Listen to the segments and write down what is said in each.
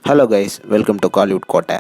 Hello guys, welcome to Kollywood கோட்டை.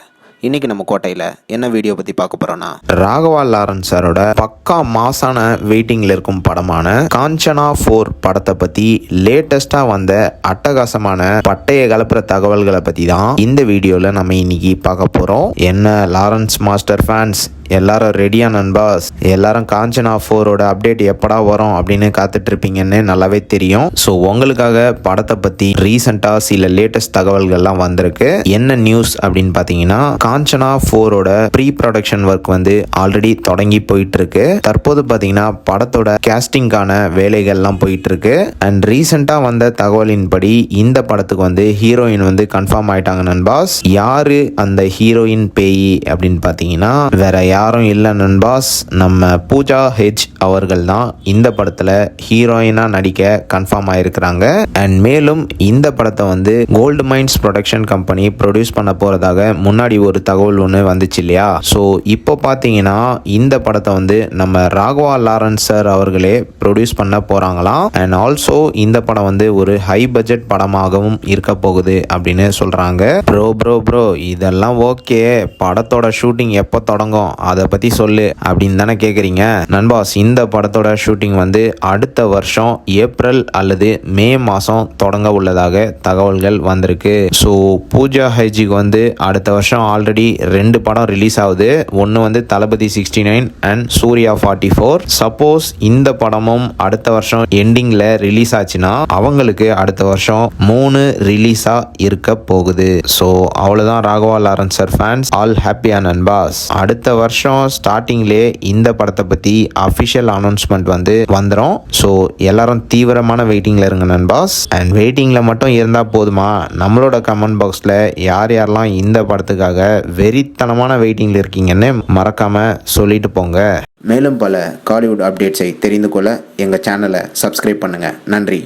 இன்றைக்கி நம்ம கோட்டையில் என்ன வீடியோ பற்றி பார்க்க போகிறோன்னா, ராகவா லாரன்ஸ் சாரோட பக்கா மாசான வெயிட்டிங்கில் இருக்கும் படமான காஞ்சனா 4 படத்தை பற்றி லேட்டஸ்ட்டாக வந்த அட்டகாசமான பட்டைய கலப்புற தகவல்களை பற்றி தான் இந்த வீடியோவில் நம்ம இன்னைக்கு பார்க்க போகிறோம். என்ன லாரன்ஸ் மாஸ்டர் ஃபேன்ஸ் எல்லாரும் ரெடியா நண்பாஸ்? எல்லாரும் காஞ்சனா 4ஓட அப்டேட் எப்படா வரும் அப்படின்னு காத்துட்ருப்பீங்கன்னு நல்லாவே தெரியும். ஸோ உங்களுக்காக படத்தை பற்றி ரீசெண்டாக சில லேட்டஸ்ட் தகவல்கள்லாம் வந்திருக்கு. என்ன நியூஸ் அப்படின்னு பார்த்தீங்கன்னா, காஞ்சனா 4ஓட ப்ரீ ப்ரொடக்ஷன் ஒர்க் வந்து ஆல்ரெடி தொடங்கி போயிட்டு இருக்கு. தற்போது பார்த்தீங்கன்னா படத்தோட கேஸ்டிங்கான வேலைகள்லாம் போயிட்டு இருக்கு. அண்ட் ரீசெண்டாக வந்த தகவலின்படி இந்த படத்துக்கு வந்து ஹீரோயின் வந்து கன்ஃபார்ம் ஆயிட்டாங்க நண்பாஸ். யாரு அந்த ஹீரோயின் பேயி அப்படின்னு பார்த்தீங்கன்னா வேற யாரும் இல்லை நண்பாஸ், நம்ம பூஜா ஹெச் அவர்கள் தான் இந்த படத்தில் ஹீரோயினாக நடிக்க கன்ஃபார்ம் ஆயிருக்கிறாங்க. அண்ட் மேலும் இந்த படத்தை வந்து gold mines production company produce பண்ண போகிறதாக முன்னாடி ஒரு தகவல் ஒன்று வந்துச்சு இல்லையா? ஸோ இப்போ பார்த்தீங்கன்னா இந்த படத்தை வந்து நம்ம ராகவா லாரன்ஸ் சார் அவர்களே ப்ரொடியூஸ் பண்ண போகிறாங்களாம். அண்ட் ஆல்சோ இந்த படம் வந்து ஒரு ஹை பட்ஜெட் படமாகவும் இருக்க போகுது அப்படின்னு சொல்கிறாங்க. ப்ரோ இதெல்லாம் ஓகே, படத்தோட ஷூட்டிங் எப்போ தொடங்கும் அதை பற்றி சொல்லு அப்படின்னு தானே கேட்குறீங்க நண்பாஸ். இந்த படத்தோட ஷூட்டிங் வந்து அடுத்த வருஷம் ஏப்ரல் அல்லது மே மாதம் தொடங்க உள்ளதாக தகவல்கள் வந்திருக்கு. ஸோ பூஜா ஹைஜிக்கு வந்து அடுத்த வருஷம் ஆல்ரெடி 2 படம் ரிலீஸ் ஆகுது. ஒன்று வந்து தளபதி 69 அண்ட் சூர்யா 44. சப்போஸ் இந்த படமும் அடுத்த வருஷம் எண்டிங்கில் ரிலீஸ் ஆச்சுன்னா அவங்களுக்கு அடுத்த வருஷம் 3 ரிலீஸாக இருக்க போகுது. ஸோ அவ்வளோதான் Raghava Lawrence sir fans, all ஹாப்பியா நண்பாஸ். அடுத்த வருஷம் ஸ்டார்டிங்லேயே இந்த படத்தை பற்றி அஃபிஷியல் அனௌன்ஸ்மெண்ட் வந்து வந்துடும். ஸோ எல்லாரும் தீவிரமான வெயிட்டிங்கில் இருங்க நண்பாஸ். அண்ட் வெயிட்டிங்கில் மட்டும் இருந்தால் போதுமா? நம்மளோட கமெண்ட் பாக்ஸில் யார் யாரெல்லாம் இந்த படத்துக்காக வெறித்தனமான வெயிட்டிங்கில் இருக்கீங்கன்னு மறக்காமல் சொல்லிட்டு போங்க. மேலும் பல காலிவுட் அப்டேட்ஸை தெரிந்து கொள்ள எங்கள் சேனலை சப்ஸ்கிரைப் பண்ணுங்கள். நன்றி.